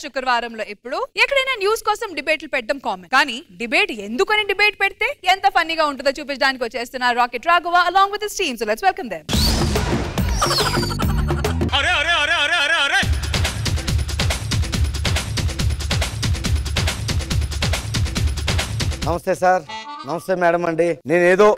శుక్రవారంలో ఇప్పుడు ఎక్కడైనా న్యూస్ కోసం డిబేట్లు పెట్టడం కామన్, కానీ డిబేట్ ఎందుకని డిబేట్ పెడితే ఎంత ఫన్నీగా ఉంటుందో చూపించడానికి వచ్చేస్తున్నారు rocket Raghava along with his team. So let's welcome them. అరే అరే అరే అరే అరే అరే నమస్తే సార్. నమస్తే మేడం అండి. నేనేదో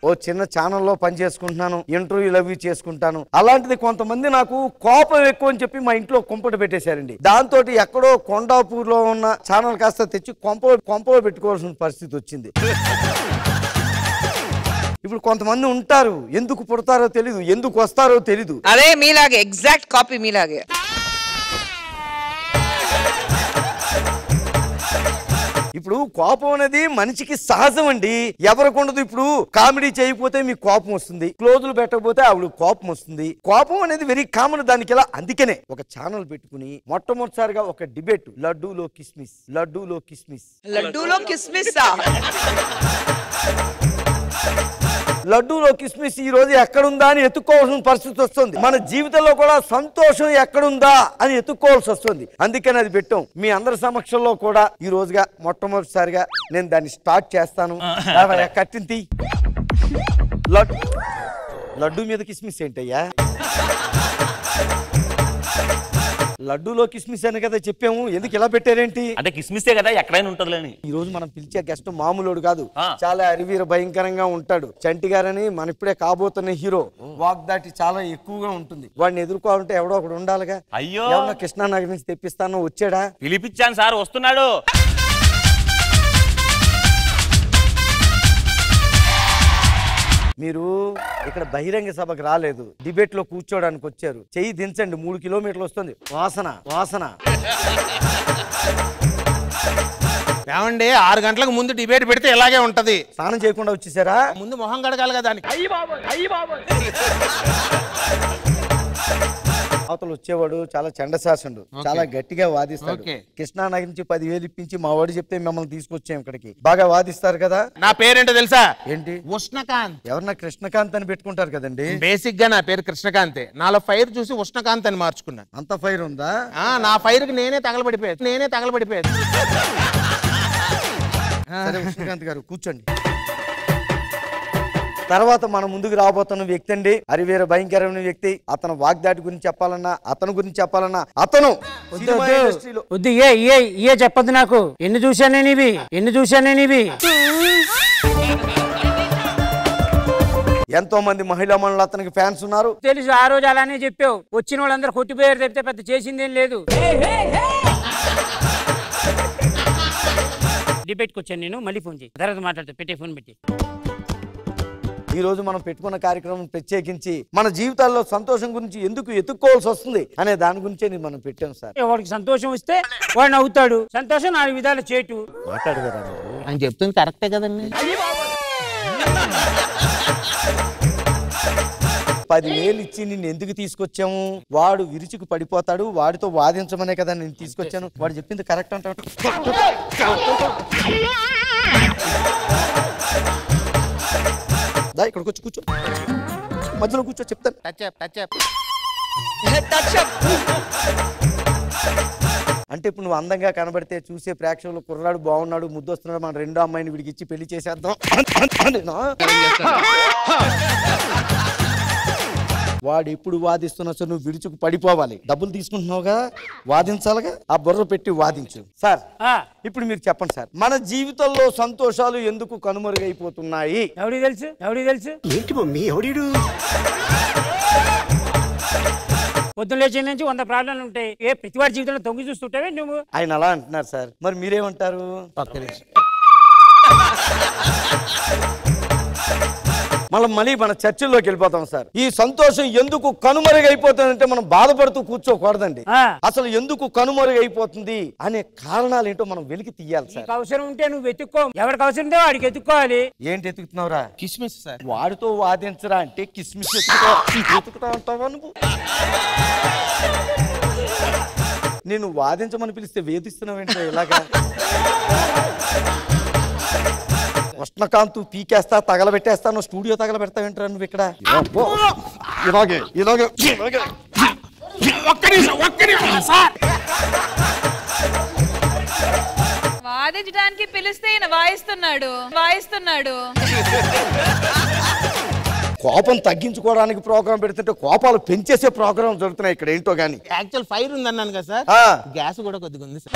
ఓ చిన్న ఛానల్లో పని చేసుకుంటున్నాను, ఇంటర్వ్యూలు అవి చేసుకుంటాను. అలాంటిది కొంతమంది నాకు కోపం ఎక్కువ అని చెప్పి మా ఇంట్లో కుంపట పెట్టేశారండి. దాంతో ఎక్కడో కొండాపూర్లో ఉన్న ఛానల్ కాస్త తెచ్చి కొంపలో పెట్టుకోవాల్సిన పరిస్థితి వచ్చింది. ఇప్పుడు కొంతమంది ఉంటారు, ఎందుకు పుడతారో తెలీదు, ఎందుకు వస్తారో తెలీదు. అదే మీలాగే ఎగ్జాక్ట్ కాపీ మీలాగే. ఇప్పుడు కోపం అనేది మనిషికి సహజం అండి, ఎవరికి ఉండదు. ఇప్పుడు కామెడీ చేయకపోతే మీకు కోపం వస్తుంది, క్లోజులు పెట్టకపోతే ఆవిడ కోపం వస్తుంది. కోపం అనేది వెరీ కామన్ దానికి. ఇలా అందుకనే ఒక ఛానల్ పెట్టుకుని మొట్టమొదటిసారిగా ఒక డిబేట్, లడ్డూలో కిస్మిస్, లడ్డూలో కిస్మిస్, లడ్డూలో కిస్మిస్, లడ్డూలో కిస్మిస్ ఈ రోజు ఎక్కడుందా అని ఎత్తుకోవాల్సిన పరిస్థితి వస్తుంది. మన జీవితంలో కూడా సంతోషం ఎక్కడుందా అని ఎత్తుకోవాల్సి వస్తుంది. అందుకని అది పెట్టాం. మీ అందరి సమక్షంలో కూడా ఈ రోజుగా మొట్టమొదటిసారిగా నేను దాన్ని స్టార్ట్ చేస్తాను. కట్టింది లడ్డూ మీద కిస్మిస్ ఏంటయ్యా? లడ్డూలో కిస్మిస్ అని కదా చెప్పాము, ఎందుకు ఇలా పెట్టారేంటి? అంటే కిస్మిసే కదా, ఎక్కడైనా ఉంటదిలేని. ఈ రోజు మనం పిలిచే గెస్ట్ మామూలుడు కాదు, చాలా అరివీర భయంకరంగా ఉంటాడు. చంటి గారని మన ఇప్పుడే కాబోతున్న హీరో. వాక్ దాటి చాలా ఎక్కువగా ఉంటుంది. వాడిని ఎదుర్కోవాలంటే ఎవడో ఒకడు ఉండాలిగా. అయ్యో, కృష్ణానగర్ నుంచి తెప్పిస్తాను, వచ్చాడా? పిలిపించాను సార్, వస్తున్నాడు. మీరు ఇక్కడ బహిరంగ సభకు రాలేదు, డిబేట్ లో కూర్చోడానికి వచ్చారు. చెయ్యి దించండి, 3 కిలోమీటర్లు వస్తుంది వాసన వాసన. ఏమండి 6 గంటలకు ముందు డిబేట్ పెడితే ఇలాగే ఉంటది. స్నానం చేయకుండా వచ్చేసారా? ముందు మొహం కడగాలి కదా దానికి. అవతల వచ్చేవాడు చాలా చండశాసనుడు, చాలా గట్టిగా వాదిస్తాడు. కృష్ణానగర్ నుంచి 10,000 ఇప్పించి మా వాడు చెప్తే మిమ్మల్ని తీసుకొచ్చాం ఇక్కడికి. బాగా వాదిస్తారు కదా. నా పేరేంటో తెలుసా? ఏంటి? ఉష్ణకాంత్. ఎవరన్నా కృష్ణకాంత్ అని పెట్టుకుంటారు కదండి. బేసిక్ గా నా పేరు కృష్ణకాంతే. నాలో ఫైర్ చూసి ఉష్ణకాంత్ అని మార్చుకున్నాను. అంత ఫైర్ ఉందా? నా ఫైర్ కి నేనే తగలబడిపోయాను. సరే ఉష్ణకాంత్ గారు కూర్చోండి. తర్వాత మన ముందుకు రాబోతున్న వ్యక్తి అండి, అరివీర భయంకరమైన వ్యక్తి. అతను వాగ్దాటి గురించి చెప్పాలన్నా, అతను గురించి చెప్పాలన్నా, అతను చెప్పద్దు నాకు. ఎన్ని చూశాను నేను ఇవి. ఎంతో మంది మహిళా మనులు అతనికి ఫ్యాన్స్ ఉన్నారు. తెలుసు, ఆ రోజు అలానే చెప్పావు. వచ్చిన వాళ్ళందరూ కొట్టిపోయారు చెప్తే పెద్ద చేసిందేం లేదు. డిబేట్కి వచ్చాను నేను, మళ్ళీ ఫోన్ చేయి, తర్వాత మాట్లాడతా. పెట్టే ఫోన్ పెట్టి. ఈ రోజు మనం పెట్టుకున్న కార్యక్రమం ప్రత్యేకించి మన జీవితాల్లో సంతోషం గురించి ఎందుకు ఎత్తుక్కోవాల్సి వస్తుంది అనే దాని గురించే మనం పెట్టాం సార్. వాడికి సంతోషం వస్తే వాడు నవ్వుతాడు, సంతోషం 4 విధాలు చేటు మాట్లాడగరా అని చెప్తుంది కరెక్టే కదండి. 10,000 ఇచ్చి నిన్ను ఎందుకు తీసుకొచ్చాము? వాడు విరుచుకు పడిపోతాడు, వాడితో వాదించమనే కదా నేను తీసుకొచ్చాను. వాడు చెప్పింది కరెక్ట్ అంటాడు. ఇక్కడికి వచ్చి కూర్చో, మధ్యలో కూర్చో, చెప్తాను. అంటే ఇప్పుడు నువ్వు అందంగా కనబడితే చూసే ప్రేక్షకులు కుర్రాడు బాగున్నాడు, ముద్దు వస్తున్నాడు, మన రెండో అమ్మాయిని వీడికి ఇచ్చి పెళ్లి చేసేద్దాం. వాడు ఎప్పుడు వాదిస్తున్నా సార్ నువ్వు విడుచుకు పడిపోవాలి. డబ్బులు తీసుకుంటున్నావుగా, వాదించాలిగా, ఆ బుర్ర పెట్టి వాదించు. సార్ ఇప్పుడు మీరు చెప్పండి సార్, మన జీవితంలో సంతోషాలు ఎందుకు కనుమరుగైపోతున్నాయి? ఎవడికి తెలుసు? ఏంటి మమ్మీ ఎవడు? పొద్దున్న లేచి నుంచి 100 ప్రాబ్లాలు ఉంటాయి. ప్రతివాడి జీవితంలో తొంగి చూస్తుంటావే నువ్వు. ఆయన అలా అంటున్నారు సార్, మరి మీరేమంటారు? మళ్ళీ మన చర్చల్లోకి వెళ్ళిపోతాం సార్. ఈ సంతోషం ఎందుకు కనుమరుగైపోతుందంటే మనం బాధపడుతూ కూర్చోకూడదండి. అసలు ఎందుకు కనుమరుగైపోతుంది అనే కారణాలు ఏంటో మనం వెలికి తీయాలి సార్. అవసరం ఉంటే నువ్వు వెతుక్కో, ఎవరికి అవసరం ఉంటే వాడికి ఎత్తుక్కోవాలి. ఏంటి ఎత్తుకుతున్నావురా? కిస్మిస్ సార్. వాడితో వాదించరా అంటే కిస్మిస్ ఎత్తుకుతా ఉంటావా నువ్వు? నేను వాదించమని పిలిస్తే వేధిస్తున్నావేంటో ఇలాగా? ఉష్ణకాంతు పీకేస్తా, తగలబెట్టేస్తాను, స్టూడియో తగలబెడతావేంట్రా నువ్వు ఇక్కడ? ఇలాగే ఇలాగే ఇలాగే. ఒక్క నిమిషం సార్. వాదించడానికి పిలిస్తే ఈయన వాయిస్తున్నాడు. కోపం తగ్గించుకోవడానికి ప్రోగ్రాం పెడుతుంటే కోపాలు పెంచేసే ప్రోగ్రాం జరుగుతున్నాయి ఇక్కడ ఏంటో గానీ. యాక్చువల్ ఫైర్ ఉందన్నాను కదా సార్, గ్యాస్ కూడా కొద్దిగా ఉంది సార్.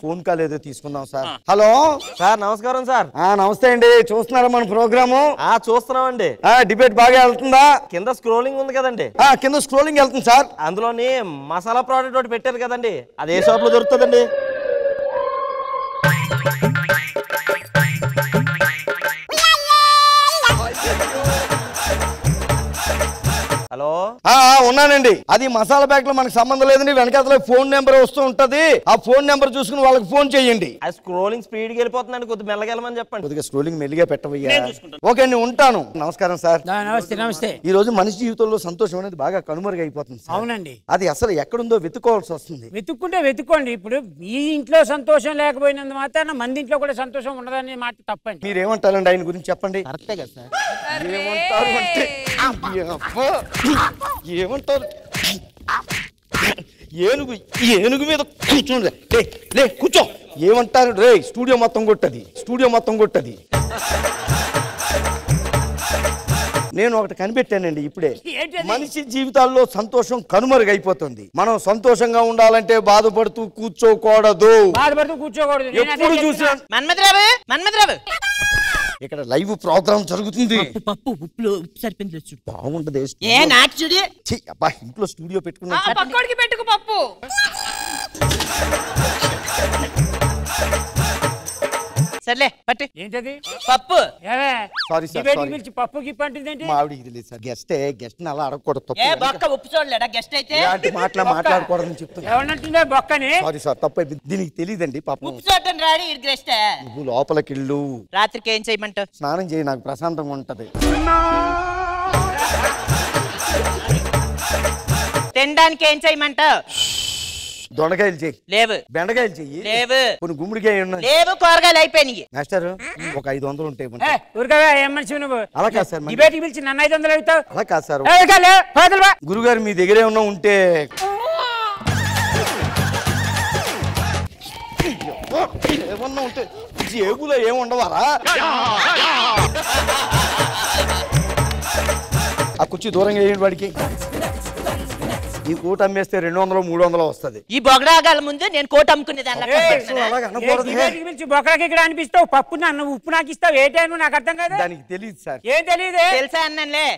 ఫోన్ కాల్ ఏదో తీసుకుందాం సార్. హలో సార్, నమస్కారం సార్. నమస్తే అండి. చూస్తున్నారా మన ప్రోగ్రాము? చూస్తున్నామండి. డిబేట్ బాగా వెళ్తుందా? కింద స్క్రోలింగ్ ఉంది కదండి. కింద స్క్రోలింగ్ వెళ్తుంది సార్. అందులోని మసాలా ప్రోడక్ట్ ఒకటి పెట్టారు కదండి, అది ఏ షాప్ లో దొరుకుతుందండి? హలో, ఉన్నానండి. అది మసాలా ప్యాక్ లో మనకు సంబంధం లేదండి. వెనకాల ఫోన్ నెంబర్ వస్తూ ఉంటది. ఆ ఫోన్ నెంబర్ చూసుకుని వాళ్ళకి ఫోన్ చేయండి. ఆ స్క్రోలింగ్ స్పీడ్ గా వెళ్ళిపోతుందండి, కొద్దిగా మెల్లగా వెళ్ళమని చెప్పండి. కొద్దిగా స్క్రోలింగ్ మెల్లిగా పెట్టవయ్యా. ఓకే అండి, ఉంటాను. నమస్కారం సార్. నమస్తే. ఈ రోజు మనిషి జీవితంలో సంతోషం అనేది బాగా కనుమరుగైపోతుంది. అవునండి. అది అసలు ఎక్కడుందో వెతుక్కోవాల్సి వస్తుంది. వెతుక్కోండి. ఇప్పుడు మీ ఇంట్లో సంతోషం లేకపోయినందు మాత్రాన మంది ఇంట్లో కూడా సంతోషం ఉండదనే మాట తప్పండి. మీరేమంటారండి ఆయన గురించి చెప్పండి. కరెక్టే కదా సార్. ఏమంటారు అంటే ఏమంటారు? ఏనుగు మీద కూర్చోండి. లే కూర్చో. ఏమంటారు? రే స్టూడియో మొత్తం కొట్టది. నేను ఒకటి కనిపెట్టానండి ఇప్పుడే. మనిషి జీవితాల్లో సంతోషం కనుమరుగైపోతుంది. మనం సంతోషంగా ఉండాలంటే బాధపడుతూ కూర్చోకూడదు. ఎప్పుడు చూసినా మన్మథరావు ఇక్కడ లైవ్ ప్రోగ్రామ్ జరుగుతుంది. పప్పు ఉప్పులో ఉప్పు సరిపోయింది బాగుంటది. అబ్బా ఇంట్లో స్టూడియో పెట్టుకున్నా. పక్కోడికి పెట్టుకు పప్పు. సర్లే పట్టి. ఏంటది? పప్పు. సారీ సార్, పప్పు గిప్పు అంటుందేంటి? మా ఆవిడ ఇది లేదు సార్. గెస్ట్ అలా అడగకూడదు. ఉప్పు చూడలేడా గెస్ట్ అయితే? మాట్లాడకూడదని చెప్తున్నా. ఎవరంటుందే బొక్కని? సారీ సార్, తప్పు అయిపోయింది. దీనికి తెలియదండి పాపం. ఉప్పు చూడటం రాడి గెస్ట్. నువ్వు లోపలికి వెళ్ళు. రాత్రికి ఏం చేయమంటావు? స్నానం చేయి, నాకు ప్రశాంతంగా ఉంటది. తినడానికి ఏం చేయమంటావు? దొండకాయలు చెయ్యి. లేవు. బెండకాయలు చెయ్యి. లేవు. కొన్ని గుమ్మడికాయ ఉన్నాయి. లేవు. కూరగాయలు అయిపోయినాయి. మాస్టర్ ఒక 500 ఉంటాయి. ఊరికవే ఏం మనిషి నువ్వు? అలా కాదు సార్. డిబేట్కి పిలిచి నన్ను 500 అడుగుతావు? అలా కాదు సార్. గురుగారు మీ దగ్గరే ఉన్నా ఉంటే ఏమన్నా ఉంటే జేబులో ఏముండవారా? ఆ కుర్చీ దూరంగా వేయండి వాడికి. ఈ కోట అమ్మేస్తే 200 300 వస్తుంది. ఈ బొగడాగాల ముందు నేను కోట అమ్ముకునేది బొక్కలకి ఇక్కడ అనిపిస్తావు. పప్పు నన్ను ఉప్పు నాకు ఇస్తావు. ఏ టైం నాకు అర్థం కాదు. దానికి తెలియదు సార్. ఏం తెలియదు? తెలుసా అన్నలే.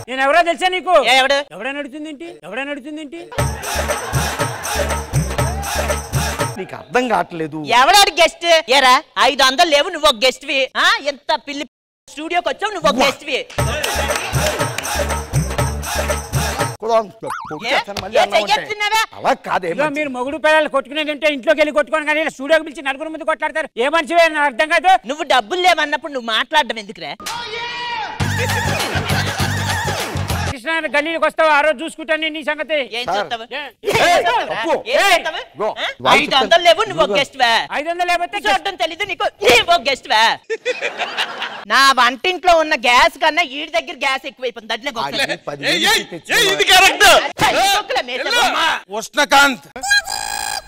నేను ఎవరో తెలుసా నీకు? ఎవడు? ఎవడైనా అడుగుతుందేంటి? నీకు అర్థం కావట్లేదు. ఎవడాడు గెస్ట్? ఏరా 500 లేవు, నువ్వు ఒక గెస్ట్ వి. ఎంత పిల్లి స్టూడియోకి వచ్చావు, నువ్వు ఒక గెస్ట్ వి. అలా కాదే. మీరు మొగుడు పిల్లలు కొట్టుకునేదంటే ఇంట్లోకి వెళ్ళి కొట్టుకోని కానీ స్టూడియోకి పిలిచి నలుగురు ముందు కొట్లాడతారు. ఏ మనిషివే నాకు అర్థం కాదు. నువ్వు డబ్బులు లేవన్నప్పుడు నువ్వు మాట్లాడడం ఎందుకురా? కృష్ణ గల్లీకి వస్తావు, ఆ రోజు చూసుకుంటాను నీ సంగతి. ఏం చూస్తావు? 500 లేవు, నువ్వు ఒక గెస్ట్ వా. 500 లేకపోతే చూడటం తెలీదు నీకు, ఒక గెస్ట్ వా. నా వంటింట్లో ఉన్న గ్యాస్ కన్నా ఈడి దగ్గర గ్యాస్ ఎక్కువైపోయింది. దడ్లే ఉష్ణకాంత్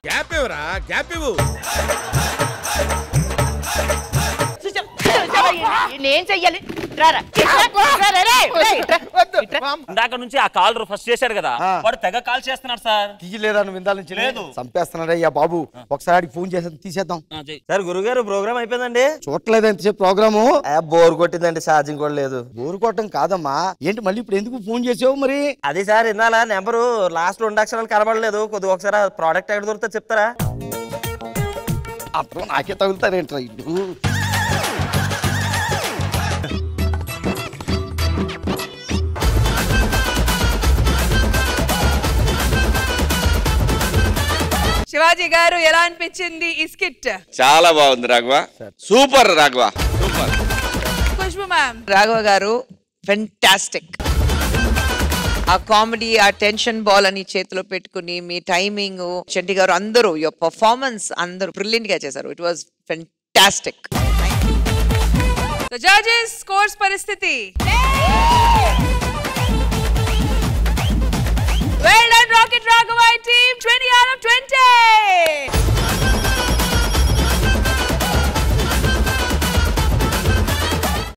గ్యాప్ ఇవ్వరా, గ్యాప్ ఇవ్వు. ఏం చెయ్యాలి? ఇందాక నుంచి ఆ కాల్ ఫస్ట్ చేశాడు కదా, వాడు తెగ కాల్ చేస్తున్నాడు సార్. తీయలేదా నువ్వు ఇందాల నుంచి? లేదు. చంపేస్తున్నాడయ్యా బాబు. ఒకసారి ఫోన్ చేసి తీసేద్దాం. సార్ గురుగారు ప్రోగ్రామ్ అయిపోయిందండి. చూడలేదు ఎంతసేపు ప్రోగ్రాము? బోర్ కొట్టిందండి, ఛార్జింగ్ కూడా లేదు. బోరు కొట్టడం కాదమ్మా. ఏంటి మళ్ళీ ఇప్పుడు ఎందుకు ఫోన్ చేసావు మరి? అది సార్ ఇందాల నెంబరు లాస్ట్ 2 అక్షరాలు కనబడలేదు. కొద్దిగా ఒకసారి ప్రోడక్ట్ ఎక్కడ దొరుకుతా చెప్తారా? అప్పుడు నాకే తగులుతారేంట్రా ఇల్లు. శివాజీ గారు ఎలా అనిపించింది ఈ స్కిట్? చాలా బాగుంది Raghava, super Raghava, super. Khushbu ma'am. Raghava గారు ఫెంటాస్టిక్. ఆ కామెడీ, ఆ టెన్షన్ బాల్ అని చేతిలో పెట్టుకుని మీ టైమింగ్, చంటి గారు అందరూ యువర్ పర్ఫార్మెన్స్ అందరూ బ్రిలియంట్ గా చేశారు. It was fantastic. The judges scores పరిస్థితి. Well done Rocket Raghava team, 20 out of 20.